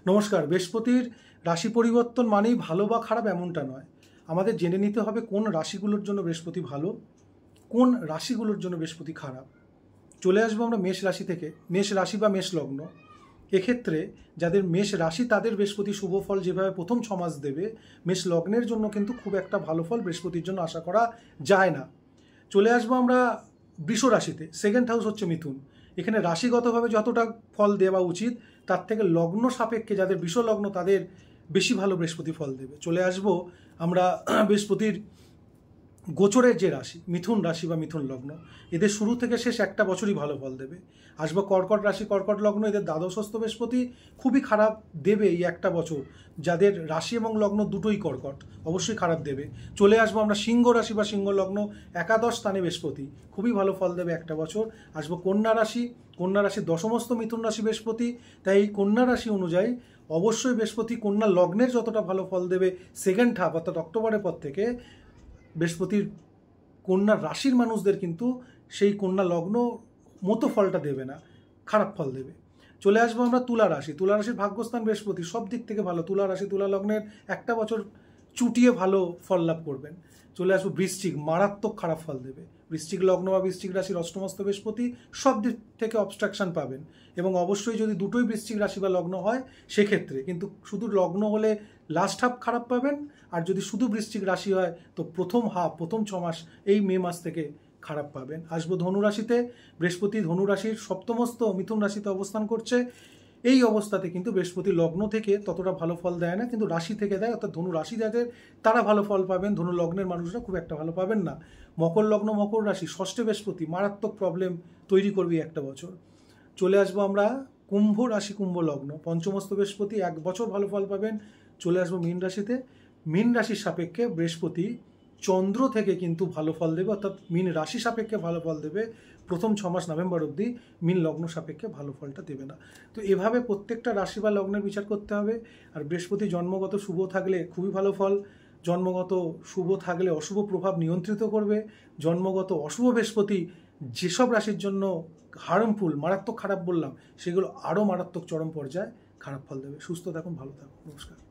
নমস্কার। বৃহস্পতির রাশি পরিবর্তন মানেই ভালো বা খারাপ এমনটা নয়। আমাদের জেনে নিতে হবে কোন রাশিগুলোর জন্য বৃহস্পতি ভালো, কোন রাশিগুলোর জন্য বৃহস্পতি খারাপ। চলে আসবো আমরা মেষ রাশি থেকে। মেষ রাশি বা মেষ লগ্ন, এক্ষেত্রে যাদের মেষ রাশি তাদের বৃহস্পতি শুভ ফল যেভাবে প্রথম 6 মাস দেবে, মেষ লগ্নের জন্য কিন্তু খুব একটা ভালো ফল বৃহস্পতির জন্য আশা করা যায় না। চলে আসবো আমরা বৃষ রাশিতে। সেকেন্ড হাউস হচ্ছে মিথুন। এখানে রাশিগতভাবে যতটা ফল দেওয়া উচিত তার থেকে লগ্ন সাপেক্ষে যাদের বৃষ লগ্ন তাদের বেশি ভালো বৃহস্পতি ফল দেবে। চলে আসবো আমরা বৃহস্পতির গোচরের যে রাশি, মিথুন রাশি বা মিথুন লগ্ন, এদের শুরু থেকে শেষ একটা বছরই ভালো ফল দেবে। আসবো কর্কট রাশি, কর্কট লগ্ন, এদের দ্বাদশস্থ বৃহস্পতি খুবই খারাপ দেবে এই একটা বছর। যাদের রাশি এবং লগ্ন দুটোই কর্কট, অবশ্যই খারাপ দেবে। চলে আসবো আমরা সিংহ রাশি বা সিংহ লগ্ন, একাদশ স্থানে বৃহস্পতি খুবই ভালো ফল দেবে একটা বছর। আসবো কন্যা রাশি, কন্যা রাশি দশমস্থ মিথুন রাশি বৃহস্পতি, তাই এই কন্যা রাশি অনুযায়ী অবশ্যই বৃহস্পতি কন্যা লগ্নের যতটা ভালো ফল দেবে সেকেন্ড হাফ অর্থাৎ অক্টোবরের পর থেকে, বৃহস্পতির কন্যা রাশির মানুষদের কিন্তু সেই কন্যা লগ্ন মতো ফলটা দেবে না, খারাপ ফল দেবে। চলে আসবো আমরা তুলা রাশি। তুলা রাশির ভাগ্যস্থান বৃহস্পতি, সব দিক থেকে ভালো। তুলা রাশি তুলা লগ্নের একটা বছর চুটিয়ে ভালো ফল লাভ করবেন। চলে আসবো বৃশ্চিক, মারাত্মক খারাপ ফল দেবে। বৃশ্চিক লগ্ন বা বৃশ্চিক রাশির অষ্টমস্থ বৃহস্পতি, সব দিক থেকে অবস্ট্রাকশন পাবেন। এবং অবশ্যই যদি দুটোই বৃশ্চিক রাশি বা লগ্ন হয় সেক্ষেত্রে কিন্তু শুধু লগ্ন হলে লাস্ট হাফ খারাপ পাবেন, আর যদি শুধু বৃশ্চিক রাশি হয় তো প্রথম 6 মাস এই মে মাস থেকে খারাপ পাবেন। আসবো ধনুরাশিতে। বৃহস্পতি ধনুরাশির সপ্তমস্থ মিথুন রাশিতে অবস্থান করছে। এই অবস্থাতে কিন্তু বৃহস্পতি লগ্ন থেকে ততটা ভালো ফল দেয় না, কিন্তু রাশি থেকে দেয়, অর্থাৎ ধনু রাশি যাদের তারা ভালো ফল পাবেন, ধনু লগ্নের মানুষরা খুব একটা ভালো পাবেন না। মকর লগ্ন মকর রাশি, ষষ্ঠে বৃহস্পতি মারাত্মক প্রবলেম তৈরি করবে একটা বছর। চলে আসবো আমরা কুম্ভ রাশি কুম্ভ লগ্ন, পঞ্চমস্থ বৃহস্পতি, 1 বছর ভালো ফল পাবেন। চলে আসবো মীন রাশিতে। মীন রাশির সাপেক্ষে বৃহস্পতি চন্দ্র থেকে কিন্তু ভালো ফল দেবে, অর্থাৎ মীন রাশি সাপেক্ষে ভালো ফল দেবে প্রথম 6 মাস নভেম্বর অবধি। মীন লগ্ন সাপেক্ষে ভালো ফলটা দেবে না। তো এভাবে প্রত্যেকটা রাশি বা লগ্নের বিচার করতে হবে। আর বৃহস্পতি জন্মগত শুভ থাকলে খুবই ভালো ফল, জন্মগত শুভ থাকলে অশুভ প্রভাব নিয়ন্ত্রিত করবে। জন্মগত অশুভ বৃহস্পতি যেসব রাশির জন্য হার্মফুল, মারাত্মক খারাপ বললাম, সেগুলো আরও মারাত্মক চরম পর্যায়ে খারাপ ফল দেবে। সুস্থ থাকুন, ভালো থাকুন, নমস্কার।